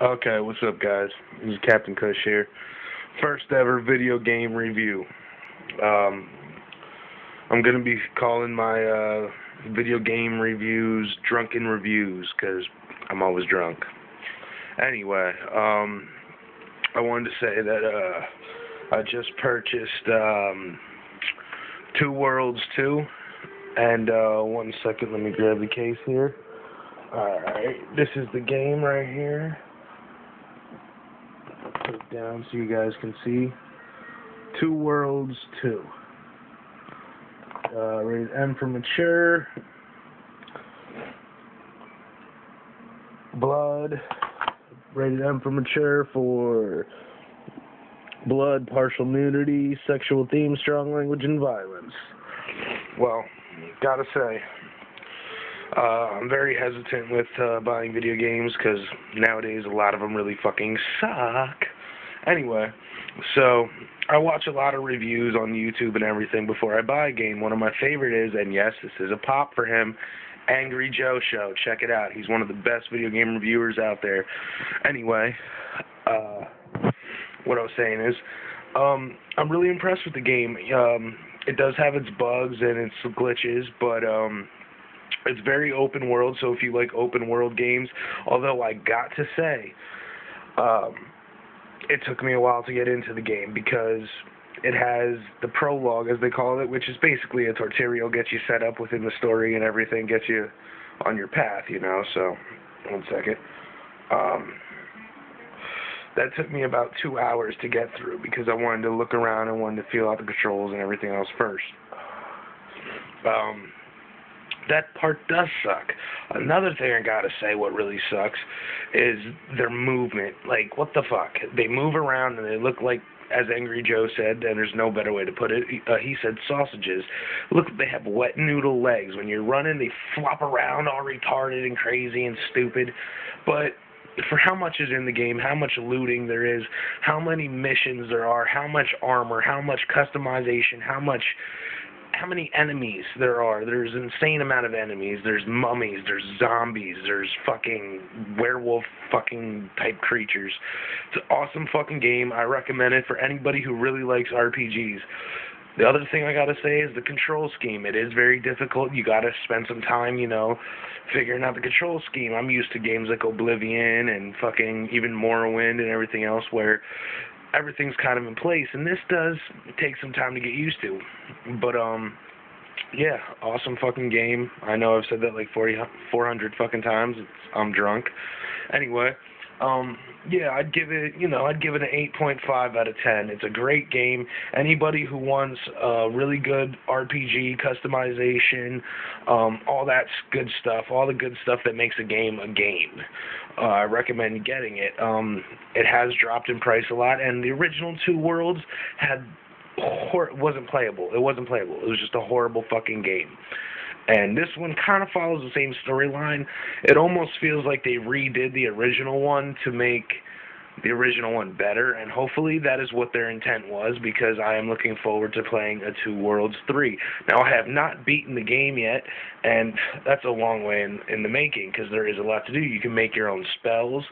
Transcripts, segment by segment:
Okay, what's up, guys? This is Captain Kush here. First ever video game review. Um, I'm gonna be calling my video game reviews drunken reviews because I'm always drunk. Anyway, I wanted to say that I just purchased Two Worlds 2, and 1 second, let me grab the case here. Alright, this is the game right here. Put it down so you guys can see. Two Worlds 2. Rated M for mature. Blood. Rated M for mature for blood, partial nudity, sexual themes, strong language, and violence. Well, gotta say, I'm very hesitant with buying video games because nowadays a lot of them really fucking suck. Anyway, so I watch a lot of reviews on YouTube and everything before I buy a game. One of my favorite is, and yes, this is a pop for him, Angry Joe Show. Check it out. He's one of the best video game reviewers out there. Anyway, what I was saying is, I'm really impressed with the game. It does have its bugs and its glitches, but it's very open world, so if you like open world games, although I got to say, it took me a while to get into the game because it has the prologue, as they call it, which is basically a tutorial, gets you set up within the story and everything, gets you on your path, you know, so, 1 second. That took me about 2 hours to get through because I wanted to look around and wanted to feel out the controls and everything else first. That part does suck. Another thing I gotta say what really sucks is their movement. Like, what the fuck? They move around and they look like, as Angry Joe said, and there's no better way to put it, he said sausages. Look, they have wet noodle legs. When you're running, they flop around all retarded and crazy and stupid. But for how much is in the game, how much looting there is, how many missions there are, how much armor, how much customization, how many enemies there are. There's an insane amount of enemies. There's mummies, there's zombies, there's fucking werewolf fucking type creatures. It's an awesome fucking game. I recommend it for anybody who really likes RPGs. The other thing I gotta say is the control scheme. It is very difficult. You gotta spend some time, you know, figuring out the control scheme. I'm used to games like Oblivion and fucking even Morrowind and everything else where everything's kind of in place, and this does take some time to get used to. But, yeah, awesome fucking game. I know I've said that like 400 fucking times. I'm drunk. Anyway, yeah, I'd give it an 8.5 out of 10. It's a great game. Anybody who wants really good RPG customization, all that good stuff, all the good stuff that makes a game, I recommend getting it. It has dropped in price a lot, and the original Two Worlds wasn't playable. It wasn't playable. It was just a horrible fucking game. And this one kind of follows the same storyline. It almost feels like they redid the original one to make the original one better, and hopefully that is what their intent was, because I am looking forward to playing a Two Worlds 3. Now, I have not beaten the game yet, and that's a long way in the making, because there is a lot to do. You can make your own spells.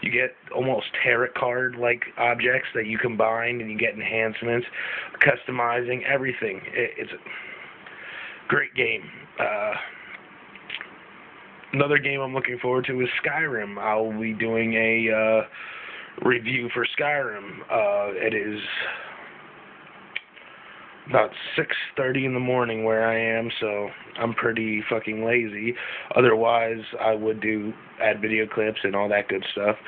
You get almost tarot card-like objects that you combine, and you get enhancements, customizing, everything. It's a great game. Another game I'm looking forward to is Skyrim. I'll be doing a review for Skyrim. It is about 6:30 in the morning where I am, so I'm pretty fucking lazy. Otherwise, I would add video clips and all that good stuff.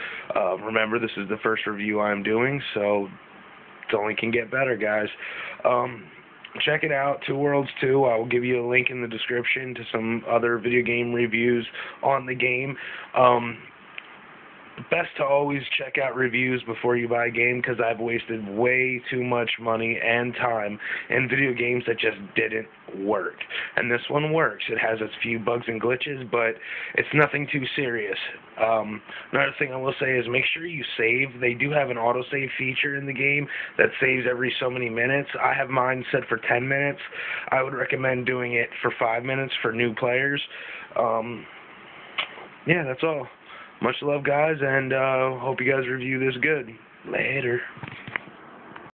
Remember, this is the first review I'm doing, so it only can get better, guys. Check it out, Two Worlds 2. I will give you a link in the description to some other video game reviews on the game. Best to always check out reviews before you buy a game, because I've wasted way too much money and time in video games that just didn't work. And this one works. It has its few bugs and glitches, but it's nothing too serious. Another thing I will say is make sure you save. They do have an autosave feature in the game that saves every so many minutes. I have mine set for 10 minutes. I would recommend doing it for 5 minutes for new players. Yeah, that's all. Much love, guys, and hope you guys review this good. Later.